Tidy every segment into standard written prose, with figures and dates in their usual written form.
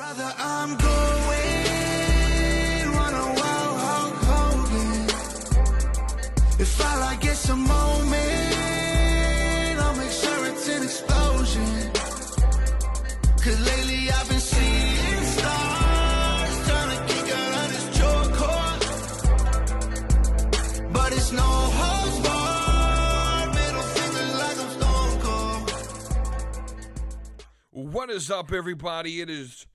Brother, I'm going run a wild Hulk Hogan. If all I get's a moment, I'll make sure it's an explosion. Cause lately I've been seeing stars trying to kick out of this chokehold. But it's no holds barred, middle finger like I'm Stone Cold. What is up, everybody? It is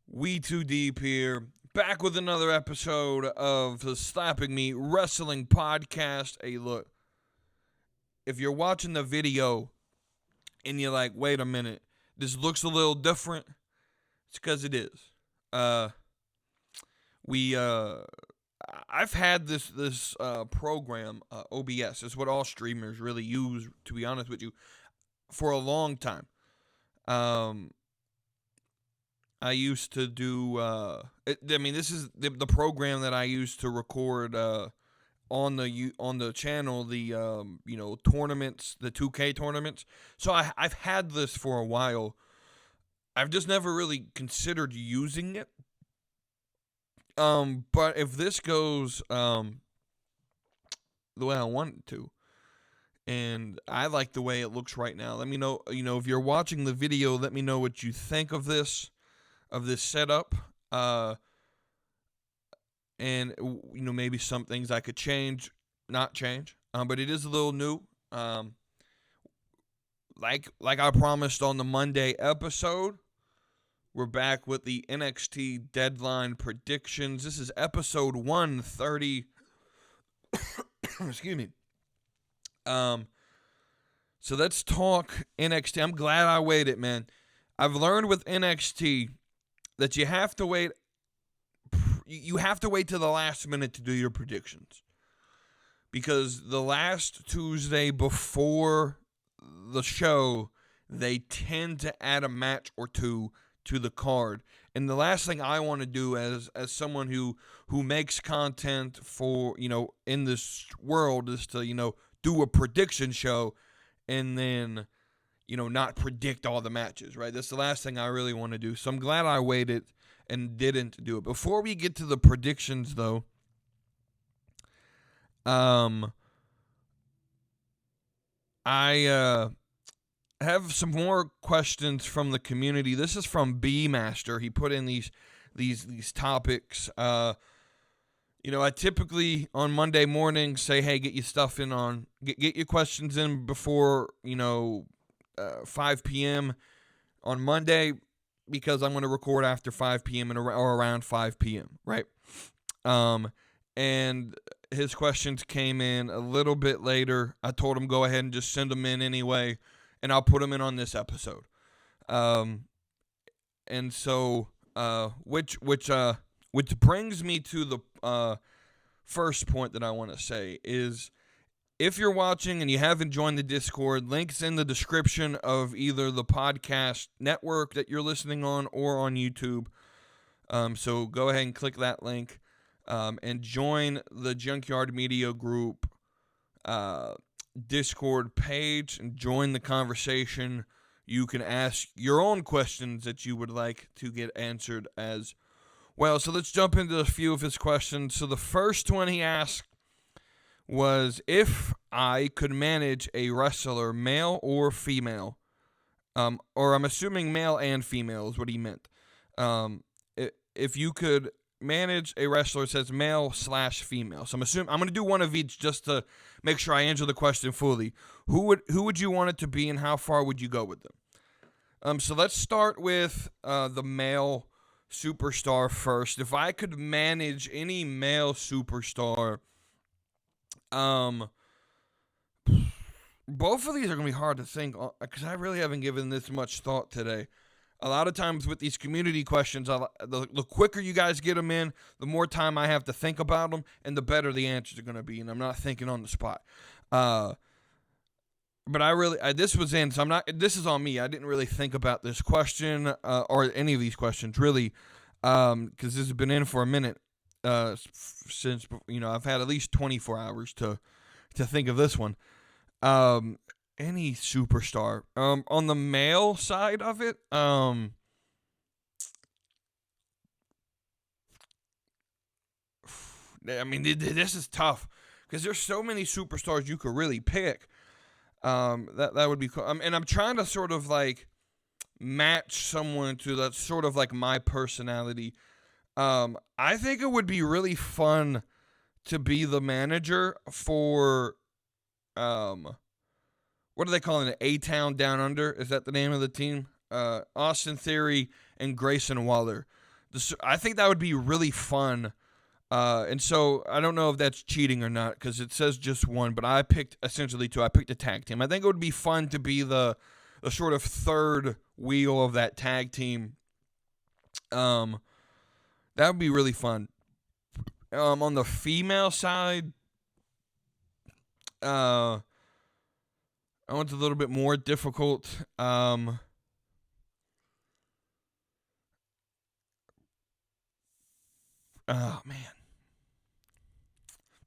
We Too Deep here, back with another episode of the Slapping Me Wrestling Podcast. Hey, look, if you're watching the video and you're like, wait a minute, this looks a little different, it's because it is. I've had this program, OBS, is what all streamers really use, to be honest with you, for a long time. I used to do, this is the program that I used to record on the channel, the tournaments, the 2K tournaments. So I've had this for a while. I've just never really considered using it. But if this goes the way I want it to, and I like the way it looks right now, let me know, if you're watching the video, let me know what you think of this setup, and maybe some things I could not change, but it is a little new. Like I promised on the Monday episode, we're back with the NXT Deadline predictions. This is episode 130. Excuse me. So let's talk NXT. I'm glad I waited, man. I've learned with NXT that you have to wait. You have to wait to the last minute to do your predictions, because the last Tuesday before the show, they tend to add a match or two to the card. And the last thing I want to do as someone who makes content for, in this world, is to, do a prediction show and then, not predict all the matches, right? That's the last thing I really want to do. So I'm glad I waited and didn't do it. Before we get to the predictions, though, I have some more questions from the community. This is from B Master. He put in these topics. I typically on Monday morning say, hey, get your stuff in on, get your questions in before 5 p.m. on Monday, because I'm going to record after 5 p.m. or around 5 p.m. right? And his questions came in a little bit later. I told him go ahead and just send them in anyway, and I'll put them in on this episode. And so, which brings me to the first point that I want to say is, if you're watching and you haven't joined the Discord, links in the description of either the podcast network that you're listening on or on YouTube. So go ahead and click that link and join the Junkyard Media Group Discord page and join the conversation. You can ask your own questions that you would like to get answered as well. So let's jump into a few of his questions. So the first one he asked was, if I could manage a wrestler, male or female, or I'm assuming male and female is what he meant. If you could manage a wrestler, it says male/female. So I'm going to do one of each just to make sure I answer the question fully. Who would you want it to be, and how far would you go with them? So let's start with the male superstar first. If I could manage any male superstar, both of these are going to be hard to think, because I really haven't given this much thought today. A lot of times with these community questions, the quicker you guys get them in, the more time I have to think about them, and the better the answers are going to be, and I'm not thinking on the spot. But this was in, so this is on me. I didn't really think about this question, or any of these questions, really, because this has been in for a minute, since, I've had at least 24 hours to think of this one. Any superstar. On the male side of it, I mean, this is tough because there's so many superstars you could really pick. That would be cool. And I'm trying to sort of like match someone to that's sort of like my personality. I think it would be really fun to be the manager for, what are they calling it? A-Town Down Under? Is that the name of the team? Austin Theory and Grayson Waller. I think that would be really fun. And so I don't know if that's cheating or not because it says just one, but I picked essentially two. I picked a tag team. I think it would be fun to be the sort of third wheel of that tag team. That would be really fun. On the female side, I went a little bit more difficult. Oh man.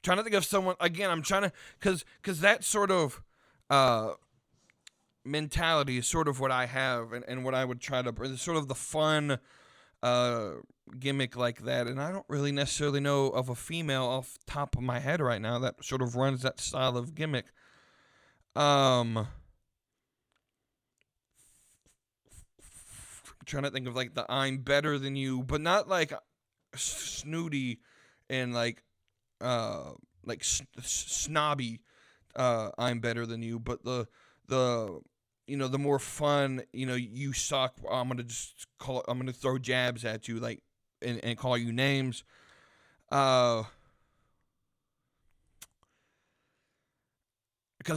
Trying to think of someone again. I'm trying to because that sort of mentality is sort of what I have and what I would try to bring. Sort of the fun gimmick like that, and I don't really necessarily know of a female off the top of my head right now that sort of runs that style of gimmick. I'm trying to think of like the I'm better than you, but not like snooty and like snobby I'm better than you, but the the more fun, you suck, I'm gonna throw jabs at you like and call you names. Because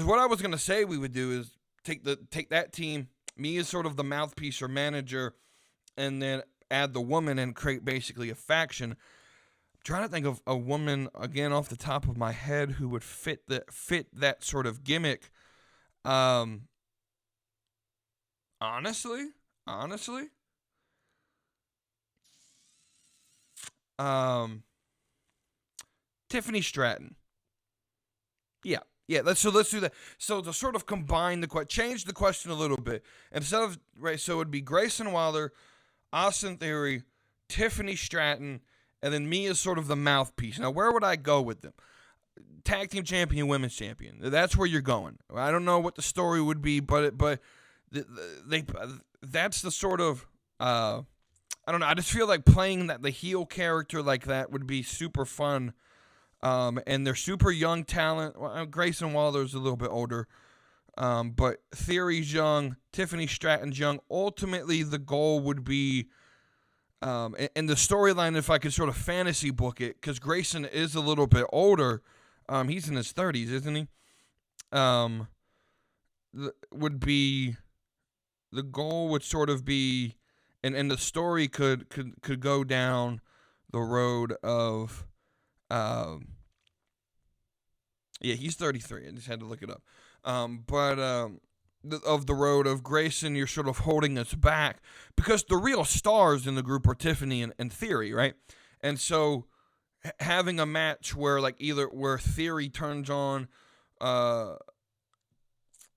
what I was gonna say we would do is take that team, me as sort of the mouthpiece or manager, and then add the woman and create basically a faction. I'm trying to think of a woman again off the top of my head who would fit that sort of gimmick. Honestly, Tiffany Stratton. Yeah. Let's do that. So to sort of combine change the question a little bit, instead of right, so it would be Grayson Waller, Austin Theory, Tiffany Stratton, and then me as sort of the mouthpiece. Now, where would I go with them? Tag team champion, women's champion. That's where you're going. I don't know what the story would be, but that's the sort of I don't know. I just feel like playing the heel character like that would be super fun. And they're super young talent. Well, Grayson Waller's a little bit older, but Theory's young. Tiffany Stratton's young. Ultimately, the goal would be, and the storyline, if I could sort of fantasy book it, because Grayson is a little bit older. He's in his 30s, isn't he? Would be the goal would sort of be, and the story could go down the road of. Yeah, he's 33. I just had to look it up. Of the road of Grayson, you're sort of holding us back because the real stars in the group are Tiffany and Theory, right? And so having a match where where Theory turns on Waller,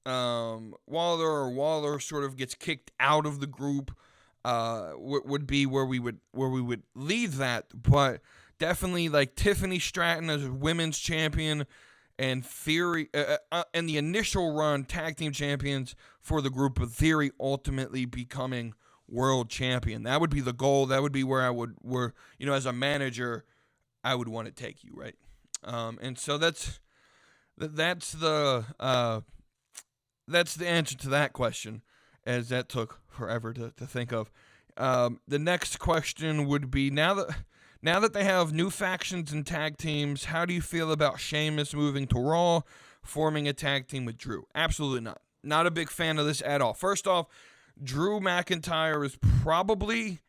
or Waller sort of gets kicked out of the group, would be where we would leave that, but. Definitely like Tiffany Stratton as women's champion and Theory and the initial run tag team champions for the group, of Theory ultimately becoming world champion. That would be the goal. That would be where as a manager, I would want to take you, right? And so that's the answer to that question, as that took forever to think of. The next question would be, now that they have new factions and tag teams, how do you feel about Sheamus moving to Raw, forming a tag team with Drew? Absolutely not. Not a big fan of this at all. First off, Drew McIntyre is probably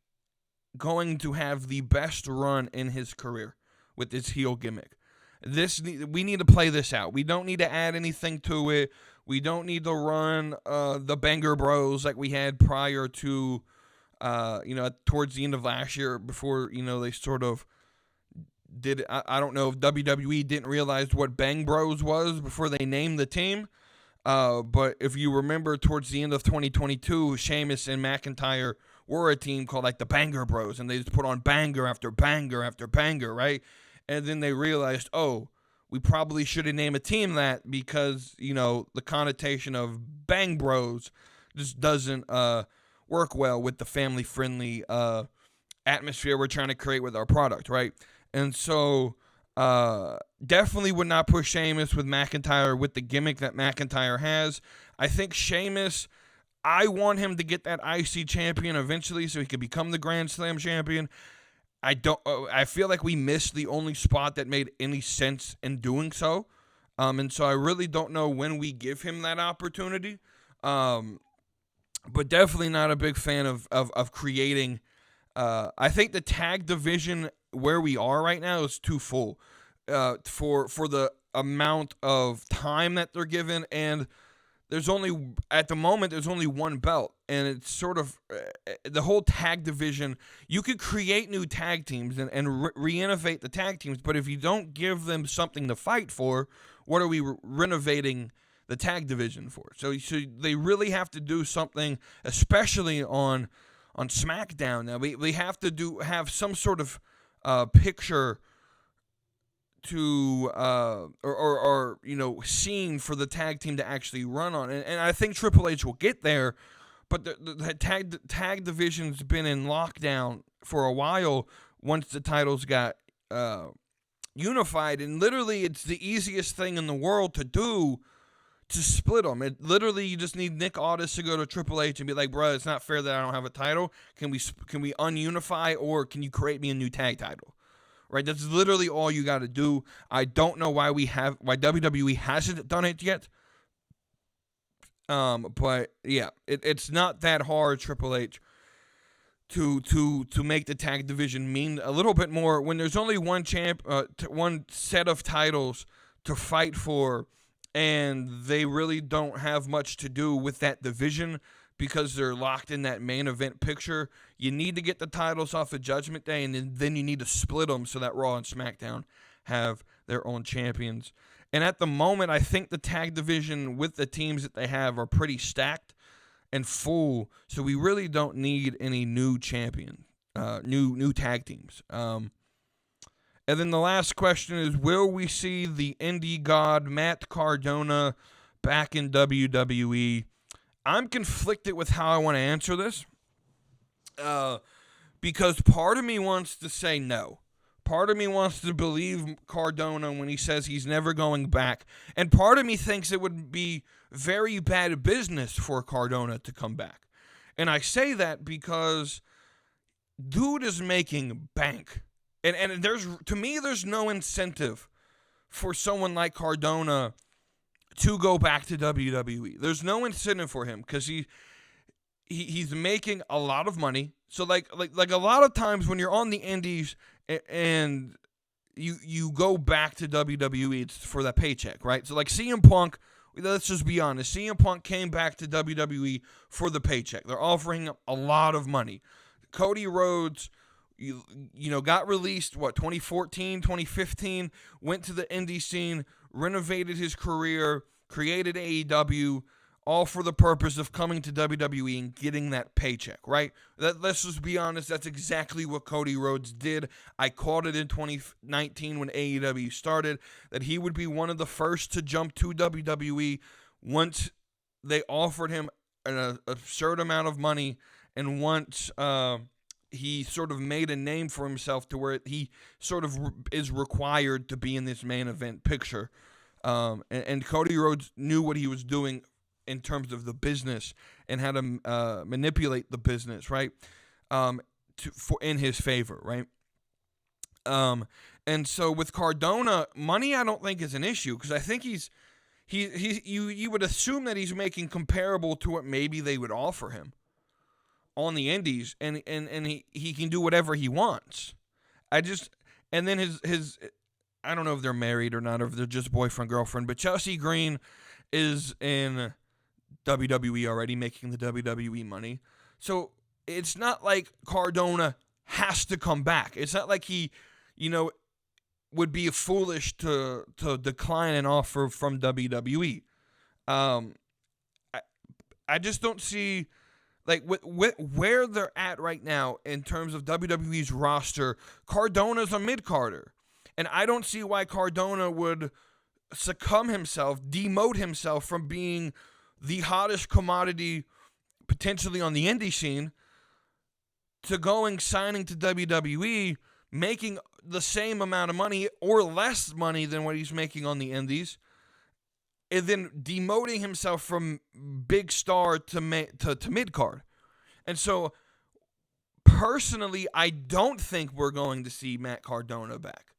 going to have the best run in his career with his heel gimmick. We need to play this out. We don't need to add anything to it. We don't need to run the Banger Bros like we had prior to... towards the end of last year, before, they sort of did, I don't know if WWE didn't realize what Bang Bros was before they named the team. But if you remember, towards the end of 2022, Sheamus and McIntyre were a team called like the Banger Bros, and they just put on banger after banger after banger, right? and then they realized, oh, we probably shouldn't name a team that because, the connotation of Bang Bros just doesn't work well with the family-friendly atmosphere we're trying to create with our product, right? And so definitely would not push Sheamus with McIntyre with the gimmick that McIntyre has. I think Sheamus, I want him to get that IC champion eventually so he can become the Grand Slam champion. I feel like we missed the only spot that made any sense in doing so. And so I really don't know when we give him that opportunity. But definitely not a big fan of creating. I think the tag division where we are right now is too full for the amount of time that they're given, and at the moment there's only one belt, and it's sort of the whole tag division. You could create new tag teams and re-innovate the tag teams, but if you don't give them something to fight for, what are we renovating the tag division for? So they really have to do something, especially on SmackDown. Now we have to have some sort of picture to or scene for the tag team to actually run on, and I think Triple H will get there, but the tag division's been in lockdown for a while once the titles got unified, and literally it's the easiest thing in the world to do to split them. You just need Nick Aldis to go to Triple H and be like, bro, it's not fair that I don't have a title. Can we ununify, or can you create me a new tag title? Right, that's literally all you got to do. I don't know why WWE hasn't done it yet. But yeah, it's not that hard, Triple H, to make the tag division mean a little bit more when there's only one set of titles to fight for, and they really don't have much to do with that division because they're locked in that main event picture. You need to get the titles off of Judgment Day, and then you need to split them so that Raw and SmackDown have their own champions. And at the moment, I think the tag division with the teams that they have are pretty stacked and full, so we really don't need any new new tag teams. And then the last question is, will we see the indie god Matt Cardona back in WWE? I'm conflicted with how I want to answer this because part of me wants to say no. Part of me wants to believe Cardona when he says he's never going back. And part of me thinks it would be very bad business for Cardona to come back. And I say that because dude is making bank. And there's no incentive for someone like Cardona to go back to WWE. There's no incentive for him because he's making a lot of money. So like a lot of times when you're on the indies and you go back to WWE, it's for that paycheck, right? So like CM Punk, let's just be honest, CM Punk came back to WWE for the paycheck. They're offering a lot of money. Cody Rhodes, got released, 2014, 2015, went to the indie scene, renovated his career, created AEW, all for the purpose of coming to WWE and getting that paycheck, right? Let's just be honest, that's exactly what Cody Rhodes did. I called it in 2019 when AEW started, that he would be one of the first to jump to WWE once they offered him an absurd amount of money, and once he sort of made a name for himself to where he sort of is required to be in this main event picture. And Cody Rhodes knew what he was doing in terms of the business and how to manipulate the business, right? In his favor, right? And so with Cardona, money I don't think is an issue because I think you would assume that he's making comparable to what maybe they would offer him on the indies, and he can do whatever he wants. And then his I don't know if they're married or not, or if they're just boyfriend, girlfriend, but Chelsea Green is in WWE already, making the WWE money. So it's not like Cardona has to come back. It's not like he, would be foolish to decline an offer from WWE. I just don't see, like, where they're at right now in terms of WWE's roster. Cardona's a mid-carder. And I don't see why Cardona would demote himself from being the hottest commodity potentially on the indie scene to signing to WWE, making the same amount of money or less money than what he's making on the indies, and then demoting himself from big star to mid card. And so, personally, I don't think we're going to see Matt Cardona back.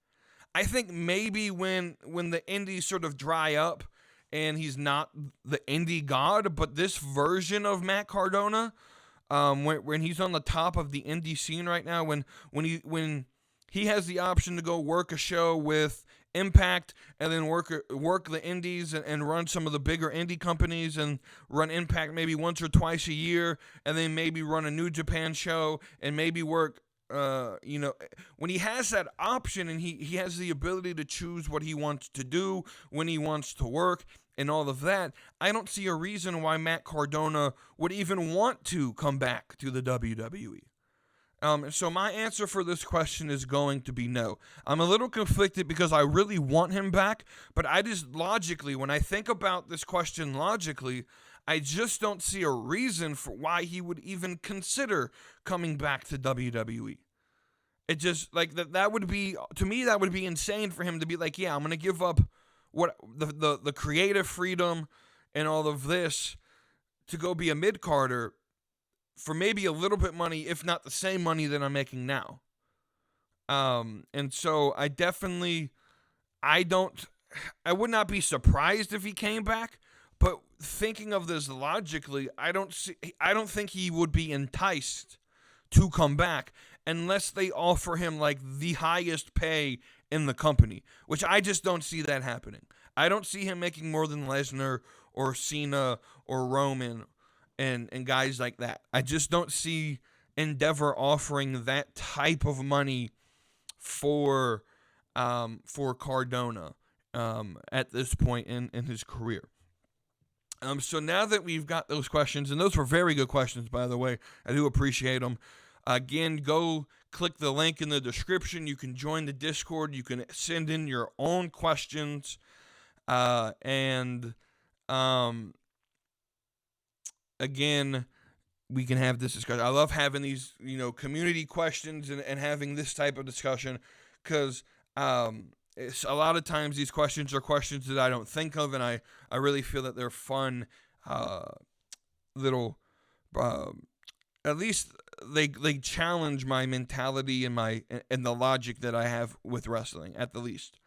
I think maybe when the indies sort of dry up and he's not the indie god, but this version of Matt Cardona, when he's on the top of the indie scene right now, when he has the option to go work a show with Impact and then work the indies and run some of the bigger indie companies and run Impact maybe once or twice a year, and then maybe run a New Japan show and maybe work. When he has that option and he has the ability to choose what he wants to do, when he wants to work, and all of that, I don't see a reason why Matt Cardona would even want to come back to the WWE. So my answer for this question is going to be no. I'm a little conflicted because I really want him back, but I just logically, when I think about this question logically, I just don't see a reason for why he would even consider coming back to WWE. It just, like, that would be, to me, that would be insane for him to be like, yeah, I'm going to give up what the creative freedom and all of this to go be a mid-carder for maybe a little bit money, if not the same money that I'm making now. And so I would not be surprised if he came back, but thinking of this logically, I don't think he would be enticed to come back unless they offer him like the highest pay in the company, which I just don't see that happening. I don't see him making more than Lesnar or Cena or Roman and guys like that. I just don't see Endeavor offering that type of money for Cardona at this point in his career. So now that we've got those questions, and those were very good questions, by the way, I do appreciate them. Again, go click the link in the description. You can join the Discord. You can send in your own questions. Again, we can have this discussion. I love having these, community questions and having this type of discussion because it's a lot of times these questions are questions that I don't think of, and I really feel that they're fun little, at least they challenge my mentality and the logic that I have with wrestling at the least.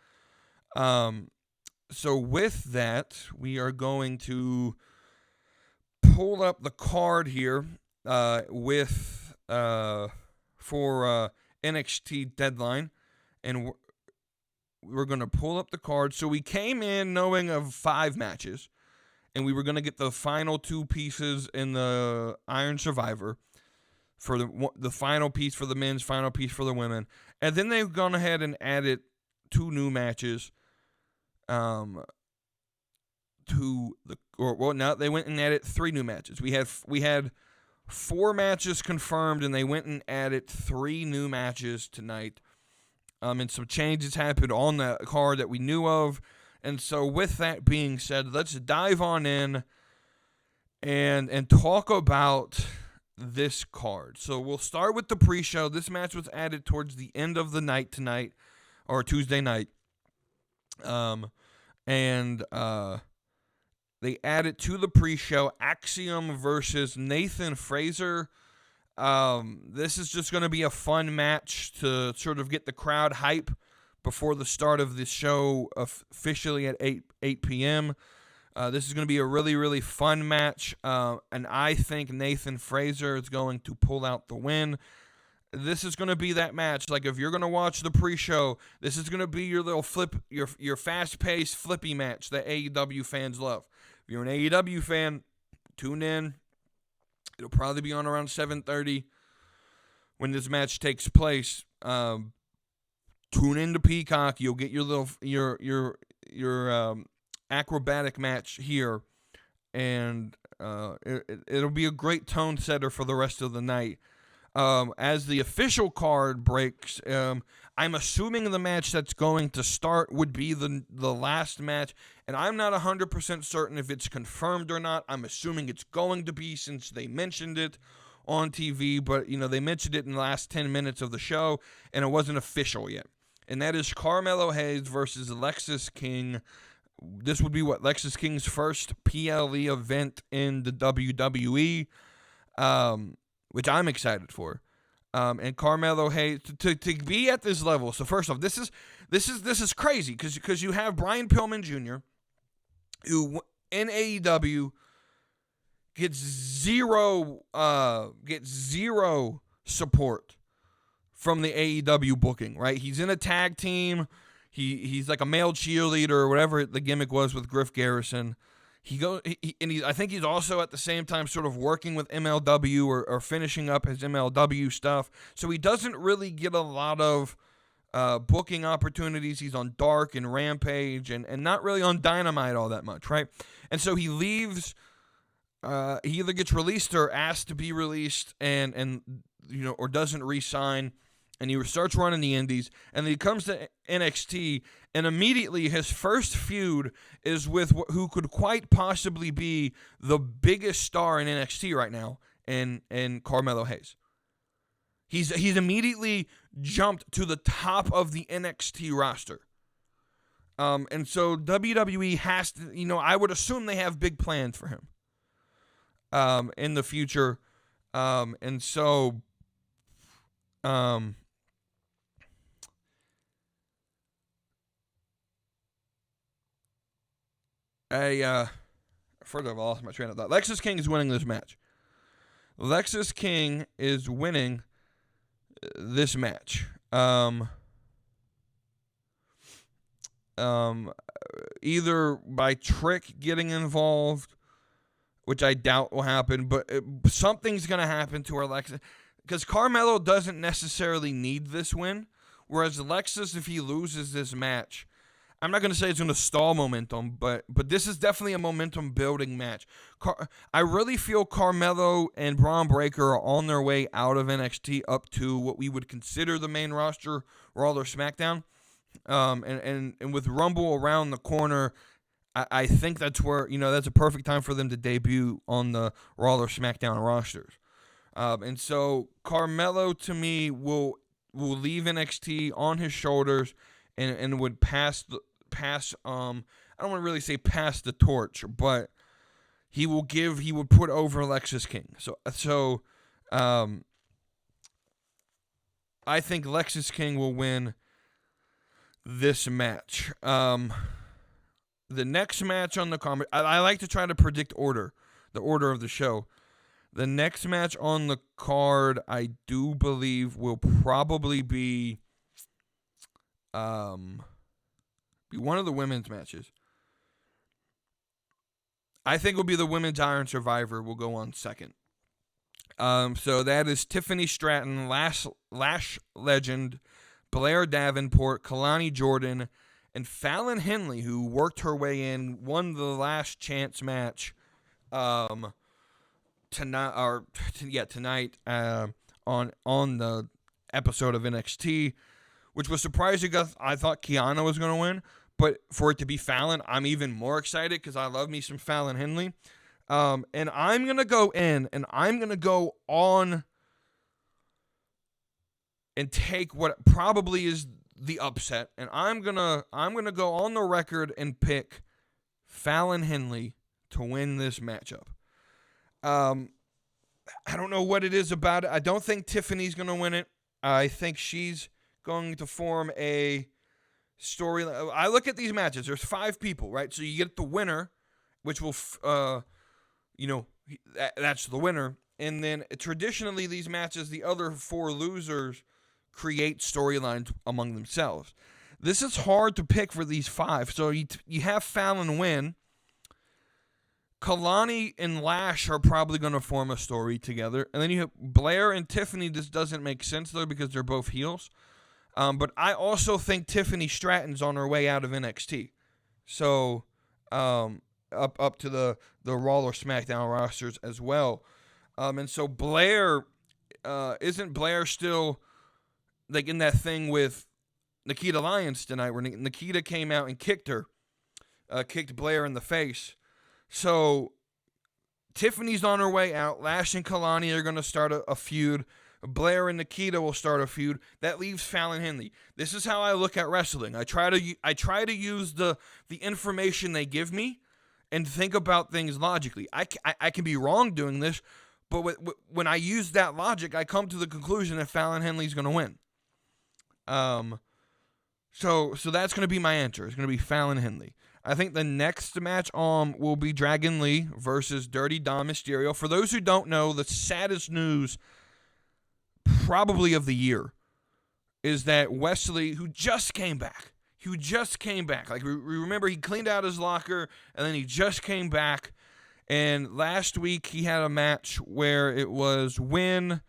So with that, we are going to pull up the card here for NXT Deadline, and we're going to pull up the card. So we came in knowing of 5 matches, and we were going to get the final 2 pieces in the Iron Survivor for the final piece for the men's, final piece for the women, and then they've gone ahead and added 2 new matches. They went and added 3 new matches. We had 4 matches confirmed, and they went and added 3 new matches tonight. And some changes happened on the card that we knew of. And so with that being said, let's dive on in and talk about this card. So we'll start with the pre-show. This match was added towards the end of the night tonight, or Tuesday night. They added to the pre-show Axiom versus Nathan Fraser. This is just going to be a fun match to sort of get the crowd hype before the start of the show officially at 8 p.m. This is going to be a really, really fun match, and I think Nathan Fraser is going to pull out the win. This is going to be that match. Like, if you're going to watch the pre-show, this is going to be your little your fast-paced, flippy match that AEW fans love. If you're an AEW fan, tune in. It'll probably be on around 7:30 when this match takes place. Tune into Peacock. You'll get your little your acrobatic match here, and it'll be a great tone setter for the rest of the night. As the official card breaks, I'm assuming the match that's going to start would be the last match, and I'm not 100% certain if it's confirmed or not. I'm assuming it's going to be since they mentioned it on TV, but they mentioned it in the last 10 minutes of the show, and it wasn't official yet. And that is Carmelo Hayes versus Lexis King. This would be Lexis King's first PLE event in the WWE, which I'm excited for. And Carmelo Hayes to be at this level. So first off, this is crazy because you have Brian Pillman Jr., who in AEW gets zero support from the AEW booking, right? He's in a tag team. He's like a male cheerleader or whatever the gimmick was with Griff Garrison. I think he's also at the same time sort of working with MLW or finishing up his MLW stuff. So he doesn't really get a lot of booking opportunities. He's on Dark and Rampage and not really on Dynamite all that much, right? And so he leaves. He either gets released or asked to be released, and or doesn't re-sign, and he starts running the indies, and then he comes to NXT, and immediately his first feud is with who could quite possibly be the biggest star in NXT right now, in Carmelo Hayes. He's immediately jumped to the top of the NXT roster. And so WWE has to, I would assume they have big plans for him in the future. And so further, I've lost my train of thought. Lexis King is winning this match. Lexis King is winning this match. Either by Trick getting involved, which I doubt will happen, but something's going to happen to Lexis, because Carmelo doesn't necessarily need this win, whereas Lexis, if he loses this match, I'm not going to say it's going to stall momentum, but this is definitely a momentum-building match. I really feel Carmelo and Braun Breaker are on their way out of NXT up to what we would consider the main roster, Raw or SmackDown. And with Rumble around the corner, I think that's where, that's a perfect time for them to debut on the Raw or SmackDown rosters. And so Carmelo, to me, will leave NXT on his shoulders and would pass I don't want to really say pass the torch, but he would put over Lexis King. So I think Lexis King will win this match. The next match on the card, I like to try to predict the order of the show. The next match on the card, I do believe, will probably be one of the women's matches. I think it'll be the Women's Iron Survivor will go on second. So that is Tiffany Stratton, Lash Legend, Blair Davenport, Kalani Jordan, and Fallon Henley, who worked her way in, won the last chance match tonight on the episode of NXT, which was surprising. I thought Kiana was going to win, but for it to be Fallon, I'm even more excited because I love me some Fallon Henley. And I'm going to go in, and I'm going to go on and take what probably is the upset, and I'm gonna go on the record and pick Fallon Henley to win this matchup. I don't know what it is about it. I don't think Tiffany's gonna win it. I think she's going to form a story. I look at these matches. There's 5 people, right? So you get the winner, which will, that's the winner, and then traditionally these matches, the other 4 losers create storylines among themselves. This is hard to pick for these 5. So you have Fallon win. Kalani and Lash are probably going to form a story together. And then you have Blair and Tiffany. This doesn't make sense, though, because they're both heels. But I also think Tiffany Stratton's on her way out of NXT. So up to the Raw or SmackDown rosters as well. And so Blair isn't Blair still like in that thing with Nikita Lyons tonight, where Nikita came out and kicked Blair in the face? So Tiffany's on her way out. Lash and Kalani are going to start a feud. Blair and Nikita will start a feud. That leaves Fallon Henley. This is how I look at wrestling. I try to use the information they give me and think about things logically. I can be wrong doing this, but when I use that logic, I come to the conclusion that Fallon Henley's going to win. So that's going to be my answer. It's going to be Fallon Henley. I think the next match will be Dragon Lee versus Dirty Dom Mysterio. For those who don't know, the saddest news probably of the year is that Wesley, who just came back. Like, we remember he cleaned out his locker, and then he just came back. And last week he had a match where it was win,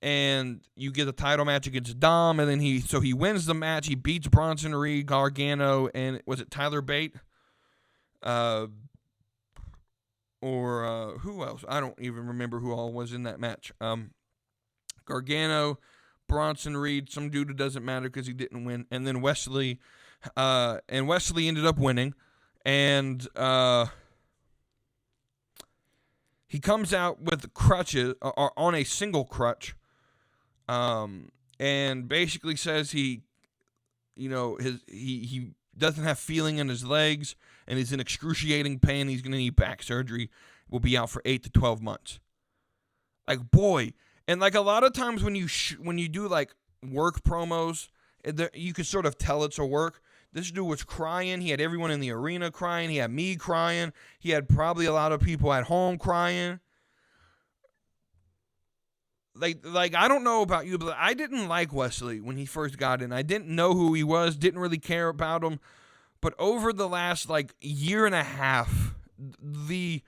and you get a title match against Dom, and then he wins the match. He beats Bronson Reed, Gargano, and was it Tyler Bate? Or who else? I don't even remember who all was in that match. Gargano, Bronson Reed, some dude who doesn't matter because he didn't win, and then Wesley. And Wesley ended up winning, and he comes out with crutches, or on a single crutch, and basically says he doesn't have feeling in his legs, and he's in excruciating pain. He's going to need back surgery. Will be out for 8 to 12 months. Like, boy. And like a lot of times when you do like work promos, you can sort of tell it's a work. This dude was crying. He had everyone in the arena crying. He had me crying. He had probably a lot of people at home crying. Like I don't know about you, but I didn't like Wesley when he first got in. I didn't know who he was. Didn't really care about him. But over the last like year and a half, he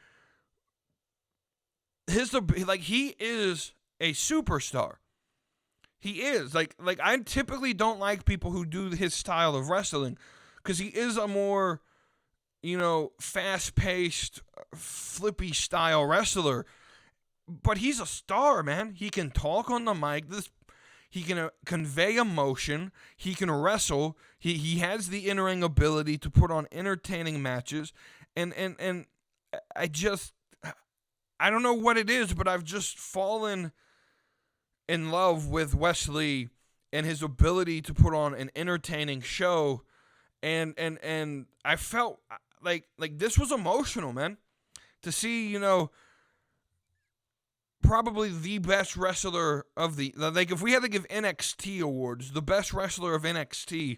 is a superstar. He is. Like I typically don't like people who do his style of wrestling because he is a more, fast-paced, flippy style wrestler. But he's a star, man. He can talk on the mic. He can convey emotion. He can wrestle. He has the in-ring ability to put on entertaining matches. And I don't know what it is, but I've just fallen in love with Wesley and his ability to put on an entertaining show. And I felt like this was emotional, man. To see, probably the best wrestler of if we had to give NXT awards, the best wrestler of NXT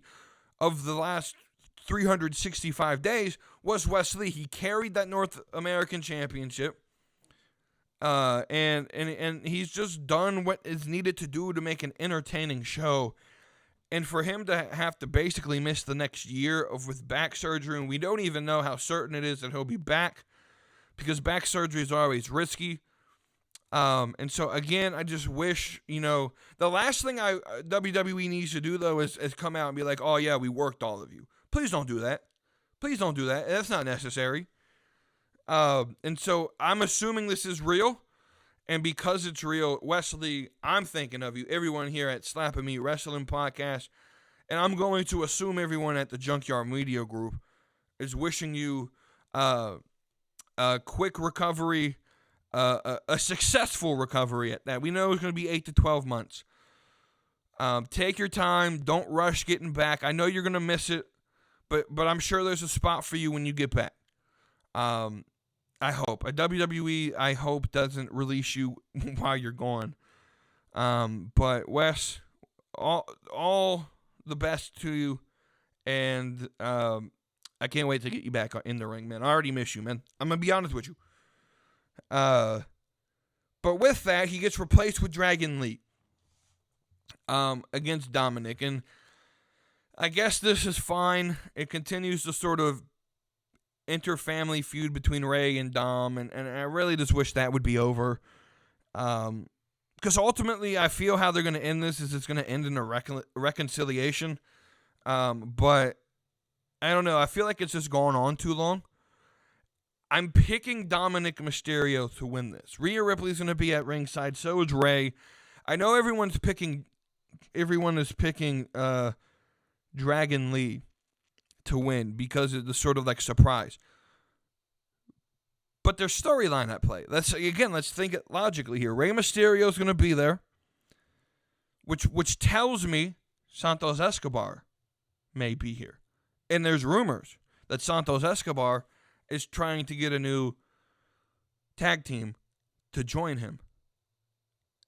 of the last 365 days was Wesley. He carried that North American Championship. And he's just done what is needed to do to make an entertaining show. And for him to have to basically miss the next year with back surgery, and we don't even know how certain it is that he'll be back, because back surgery is always risky. And so again, I just wish, the last thing WWE needs to do though is come out and be like, oh yeah, we worked all of you. Please don't do that. Please don't do that. That's not necessary. And so I'm assuming this is real. And because it's real, Wesley, I'm thinking of you, everyone here at Slappin' Me Wrestling Podcast. And I'm going to assume everyone at the Junkyard Media Group is wishing you a quick recovery, a successful recovery at that. We know it's going to be 8 to 12 months. Take your time. Don't rush getting back. I know you're going to miss it, but I'm sure there's a spot for you when you get back. I hope. WWE, I hope, doesn't release you while you're gone. But Wes, all the best to you, and I can't wait to get you back in the ring, man. I already miss you, man. I'm going to be honest with you. But with that, he gets replaced with Dragon Lee against Dominic. And I guess this is fine. It continues to sort of inter-family feud between Ray and Dom. And I really just wish that would be over. Because ultimately, I feel how they're going to end this is it's going to end in a reconciliation. But I don't know. I feel like it's just gone on too long. I'm picking Dominic Mysterio to win this. Rhea Ripley's going to be at ringside. So is Ray. I know everyone is picking Dragon Lee to win because of the sort of like surprise. But there's storyline at play. Let's think it logically here. Rey Mysterio is going to be there, which tells me Santos Escobar may be here. And there's rumors that Santos Escobar is trying to get a new tag team to join him.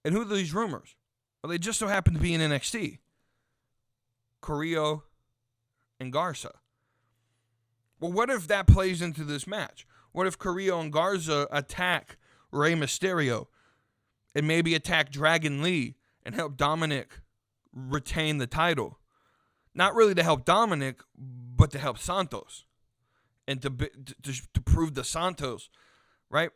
And who are these rumors? Well, they just so happen to be in NXT. Carrillo and Garza. Well, what if that plays into this match? What if Carrillo and Garza attack Rey Mysterio and maybe attack Dragon Lee and help Dominic retain the title? Not really to help Dominic, but to help Santos and to prove to Santos, right?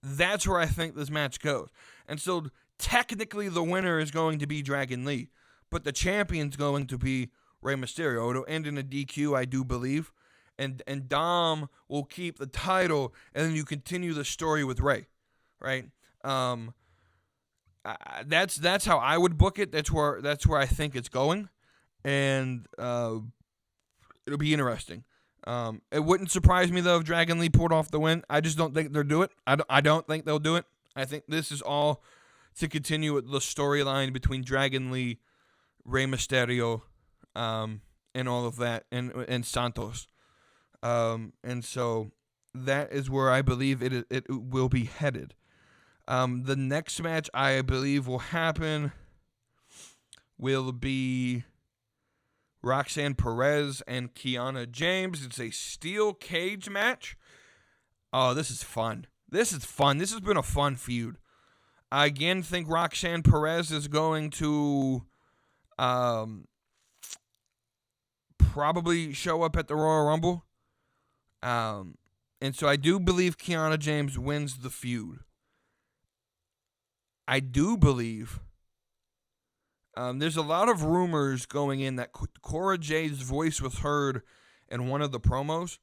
That's where I think this match goes. And so technically the winner is going to be Dragon Lee, but the champion's going to be Rey Mysterio. It'll end in a DQ, I do believe. And Dom will keep the title, and then you continue the story with Rey, right? That's how I would book it. That's where I think it's going, and it'll be interesting. It wouldn't surprise me though if Dragon Lee pulled off the win. I just don't think they'll do it. I don't think they'll do it. I think this is all to continue with the storyline between Dragon Lee, Rey Mysterio, and all of that, and Santos. And so that is where I believe it will be headed. The next match I believe will happen will be Roxanne Perez and Kiana James. It's a steel cage match. Oh, this is fun. This has been a fun feud. I again think Roxanne Perez is going to probably show up at the Royal Rumble. And so I do believe Kiana James wins the feud. I do believe there's a lot of rumors going in that Cora Jade's voice was heard in one of the promos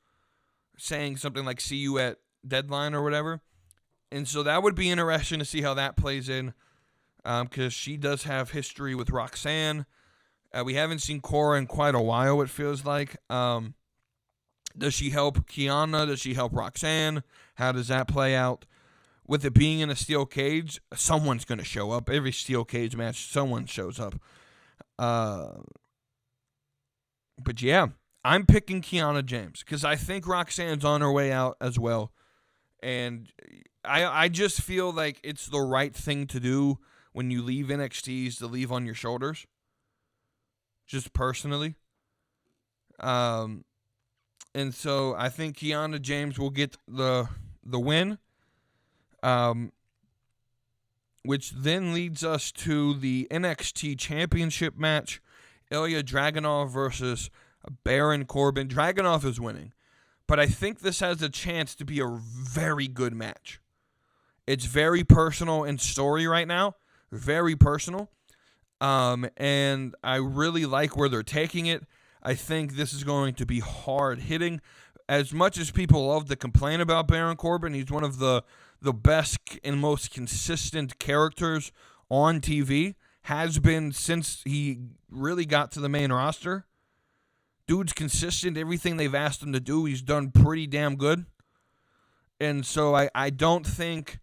saying something like "see you at Deadline" or whatever. And so that would be interesting to see how that plays in, because she does have history with Roxanne. We haven't seen Cora in quite a while, it feels like. Does she help Kiana? Does she help Roxanne? How does that play out? With it being in a steel cage, someone's going to show up. Every steel cage match, someone shows up. But yeah, I'm picking Kiana James because I think Roxanne's on her way out as well. And I just feel like it's the right thing to do when you leave NXT is to leave on your shoulders. Just personally. And so I think Kiana James will get the win. Which then leads us to the NXT Championship match. Ilya Dragunov versus Baron Corbin. Dragunov is winning. But I think this has a chance to be a very good match. It's very personal in story right now. Very personal. And I really like where they're taking it. I think this is going to be hard hitting. As much as people love to complain about Baron Corbin, he's one of the best and most consistent characters on TV. Has been since he really got to the main roster. Dude's consistent. Everything they've asked him to do, he's done pretty damn good. And so I don't think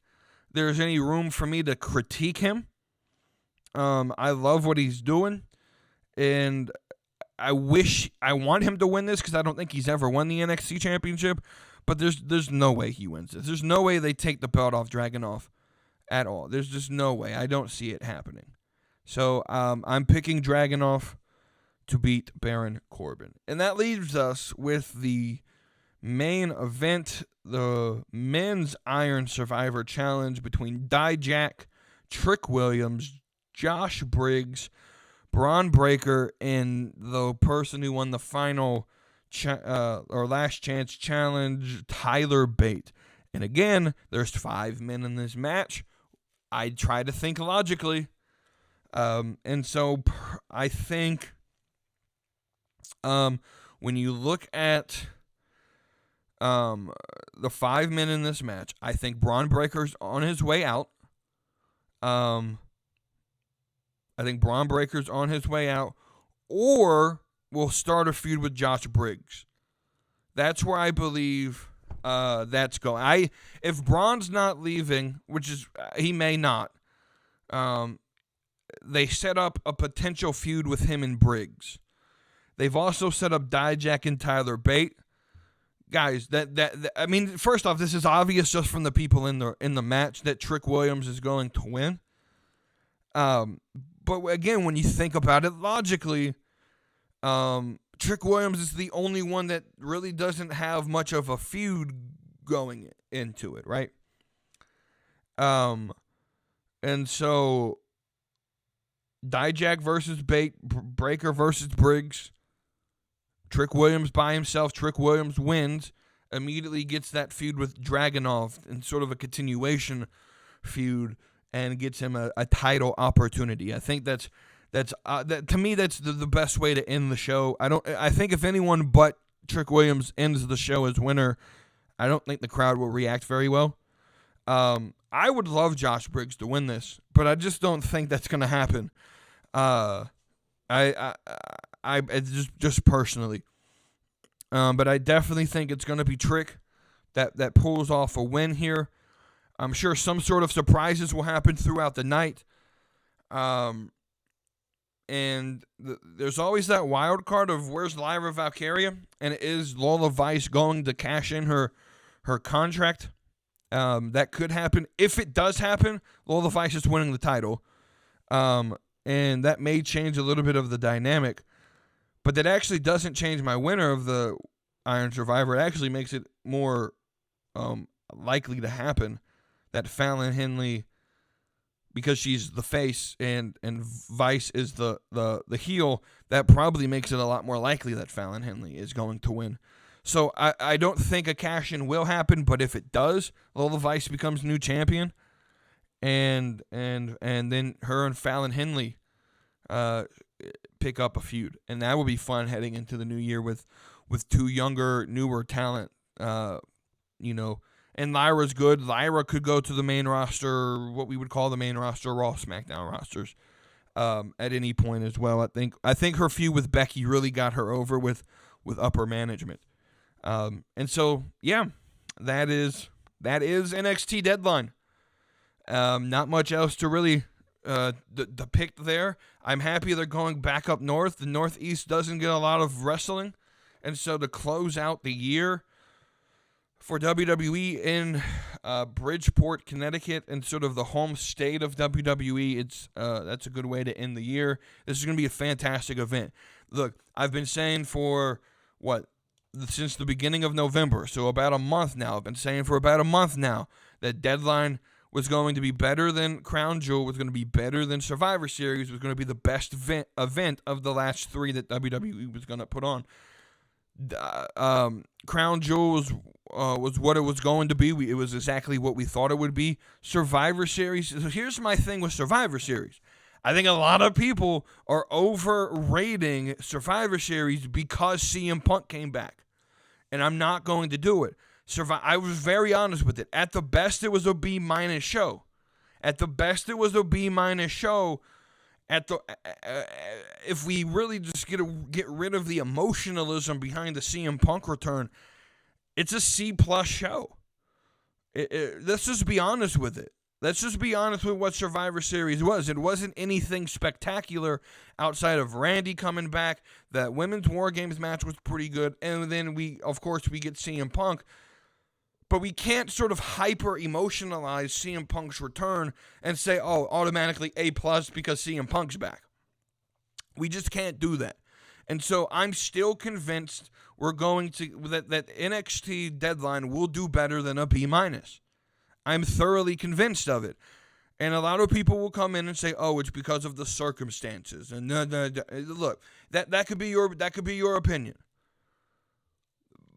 there's any room for me to critique him. I love what he's doing. And I want him to win this because I don't think he's ever won the NXT Championship. But there's no way he wins this. There's no way they take the belt off Dragunov at all. There's just no way. I don't see it happening. So I'm picking Dragunov to beat Baron Corbin. And that leaves us with the main event, the Men's Iron Survivor Challenge between Dijak, Trick Williams, Josh Briggs, Braun Breaker, and the person who won the final or last chance challenge, Tyler Bate. And again, there's 5 men in this match. I try to think logically. And so I think when you look at the 5 men in this match. I think Braun Breaker's on his way out. Or will start a feud with Josh Briggs. That's where I believe that's going. If Braun's not leaving, which is he may not, they set up a potential feud with him and Briggs. They've also set up Dijak and Tyler Bate. Guys, I mean, first off, this is obvious just from the people in the match that Trick Williams is going to win. But again, when you think about it logically, Trick Williams is the only one that really doesn't have much of a feud going into it, right? And so Dijak versus Bate, Breaker versus Briggs. Trick Williams by himself. Trick Williams wins. Immediately gets that feud with Dragunov and sort of a continuation feud, and gets him a title opportunity. I think that to me that's the best way to end the show. I think if anyone but Trick Williams ends the show as winner, I don't think the crowd will react very well. I would love Josh Briggs to win this, but I just don't think that's going to happen. It's just personally. But I definitely think it's going to be Trick that pulls off a win here. I'm sure some sort of surprises will happen throughout the night. And there's always that wild card of where's Lyra Valkyria, and is Lola Vice going to cash in her contract? That could happen. If it does happen, Lola Vice is winning the title. And that may change a little bit of the dynamic. But that actually doesn't change my winner of the Iron Survivor. It actually makes it more likely to happen that Fallon Henley, because she's the face and Vice is the heel, that probably makes it a lot more likely that Fallon Henley is going to win. So I don't think a cash-in will happen, but if it does, Lola Vice becomes new champion, and then her and Fallon Henley pick up a feud, and that will be fun heading into the new year with two younger, newer talent, And Lyra's good. Lyra could go to the main roster, what we would call the main roster, Raw, SmackDown rosters, at any point as well. I think her feud with Becky really got her over with upper management. And so, yeah, that is NXT Deadline. Not much else to really depict there. I'm happy they're going back up north. The Northeast doesn't get a lot of wrestling. And so to close out the year for WWE in Bridgeport, Connecticut, and sort of the home state of WWE, that's a good way to end the year. This is going to be a fantastic event. Look, I've been saying since the beginning of November, so about a month now. I've been saying for about a month now that Deadline was going to be better than Crown Jewel, was going to be better than Survivor Series, was going to be the best event of the last three that WWE was going to put on. Crown Jewel was what it was going to be. It was exactly what we thought it would be. Survivor Series. So here's my thing with Survivor Series. I think a lot of people are overrating Survivor Series because CM Punk came back. And I'm not going to do it. I was very honest with it. At the best, it was a B- show. If we really just get rid of the emotionalism behind the CM Punk return, it's a C+ show. Let's just be honest with it. Let's just be honest with what Survivor Series was. It wasn't anything spectacular outside of Randy coming back. That Women's War Games match was pretty good. And then we get CM Punk. But we can't sort of hyper-emotionalize CM Punk's return and say, automatically A+ because CM Punk's back. We just can't do that. And so I'm still convinced we're going to that NXT Deadline will do better than a B-. I'm thoroughly convinced of it. And a lot of people will come in and say, it's because of the circumstances. And look, that could be your opinion.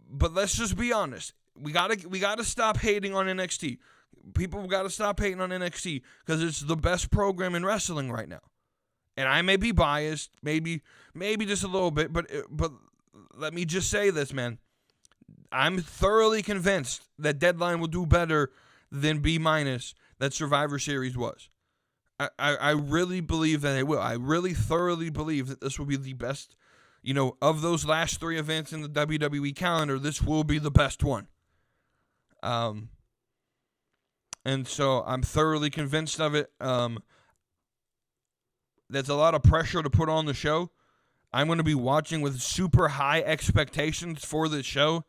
But let's just be honest. We gotta stop hating on NXT. People got to stop hating on NXT because it's the best program in wrestling right now. And I may be biased, maybe just a little bit, but let me just say this, man. I'm thoroughly convinced that Deadline will do better than B- that Survivor Series was. I really believe that it will. I really thoroughly believe that this will be the best, of those last 3 events in the WWE calendar, this will be the best one. And so I'm thoroughly convinced of it. That's a lot of pressure to put on the show. I'm going to be watching with super high expectations for this show.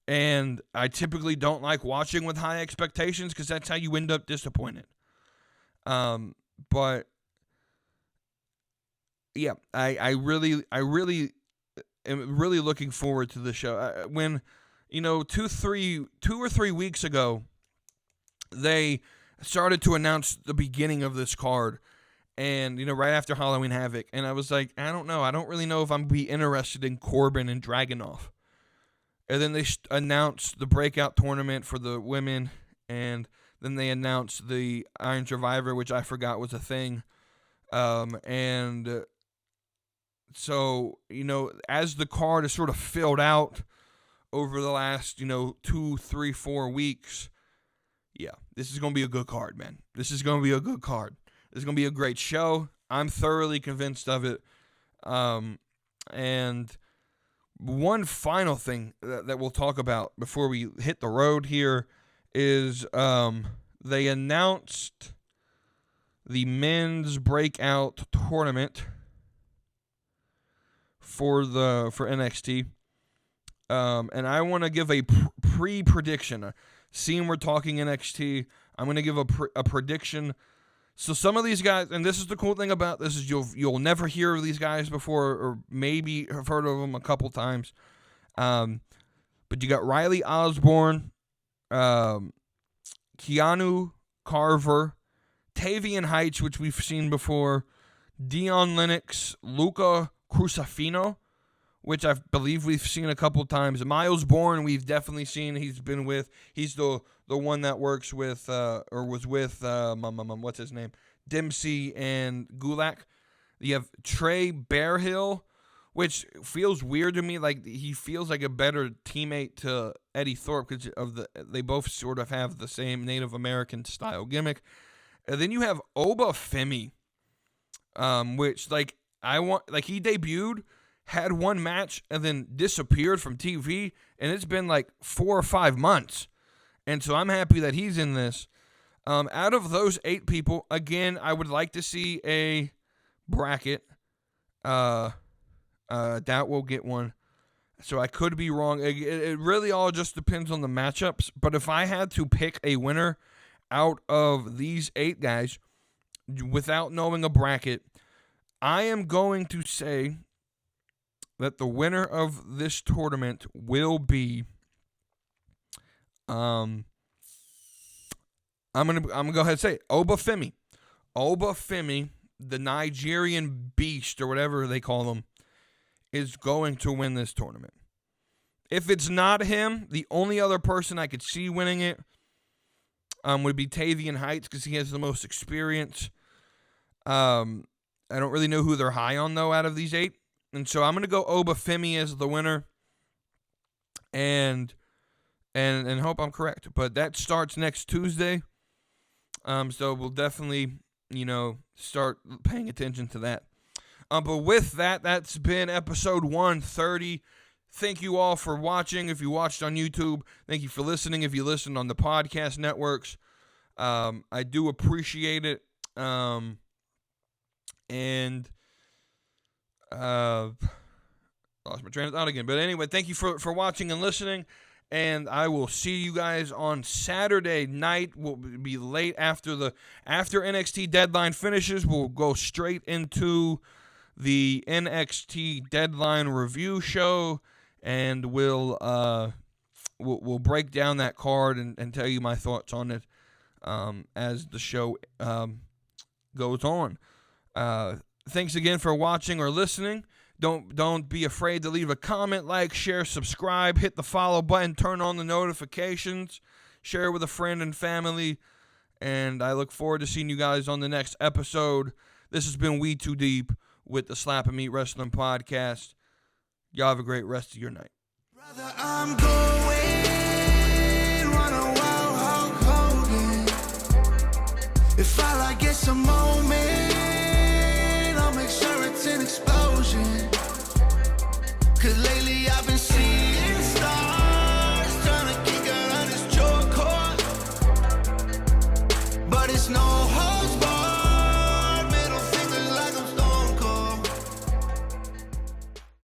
And I typically don't like watching with high expectations because that's how you end up disappointed. But yeah, I really am really looking forward to the show. When, 2 or 3 weeks ago, they started to announce the beginning of this card, and right after Halloween Havoc, and I was like, I don't know, I don't really know if I'm gonna be interested in Corbin and Dragunov. And then they announced the breakout tournament for the women, and then they announced the Iron Survivor, which I forgot was a thing. And so, as the card is sort of filled out over the last, 2, 3, 4 weeks, yeah, this is going to be a good card, man. This is going to be a good card. This is going to be a great show. I'm thoroughly convinced of it. And one final thing that we'll talk about before we hit the road here is they announced the men's breakout tournament for NXT. And I want to give a pre-prediction. Seeing we're talking NXT, I'm going to give a prediction. So some of these guys, and this is the cool thing about this, is you'll never hear of these guys before, or maybe have heard of them a couple times. But you got Riley Osborne, Keanu Carver, Tavian Heights, which we've seen before, Dion Lennox, Luca Crusafino, which I believe we've seen a couple times. Miles Bourne, we've definitely seen. He's the one that works with, or was with, what's his name? Dempsey and Gulak. You have Trey Bearhill, which feels weird to me. Like, he feels like a better teammate to Eddie Thorpe because they both sort of have the same Native American style gimmick. And then you have Oba Femi, which, he debuted, had one match, and then disappeared from TV, and it's been like 4 or 5 months. And so I'm happy that he's in this. Out of those 8 people, again, I would like to see a bracket. Doubt we'll get one. So I could be wrong. It really all just depends on the matchups. But if I had to pick a winner out of these 8 guys without knowing a bracket, I am going to say that the winner of this tournament will be I'm gonna go ahead and say it. Oba Femi. Oba Femi, the Nigerian beast or whatever they call him, is going to win this tournament. If it's not him, the only other person I could see winning it would be Tavian Heights because he has the most experience. I don't really know who they're high on, though, out of these 8. And so I'm going to go Oba Femi as the winner and hope I'm correct. But that starts next Tuesday. So we'll definitely, start paying attention to that. But with that, that's been episode 130. Thank you all for watching. If you watched on YouTube, thank you for listening. If you listened on the podcast networks, I do appreciate it. Lost my train of thought again. But anyway, thank you for watching and listening. And I will see you guys on Saturday night. We'll be late after NXT Deadline finishes. We'll go straight into the NXT Deadline review show, and we'll break down that card and tell you my thoughts on it as the show goes on. Thanks again for watching or listening. Don't be afraid to leave a comment, like, share, subscribe, hit the follow button, turn on the notifications, share with a friend and family, and I look forward to seeing you guys on the next episode. This has been We Too Deep with the Slap and Meat Wrestling Podcast. Y'all have a great rest of your night. Brother, I'm going If all I get's a moment,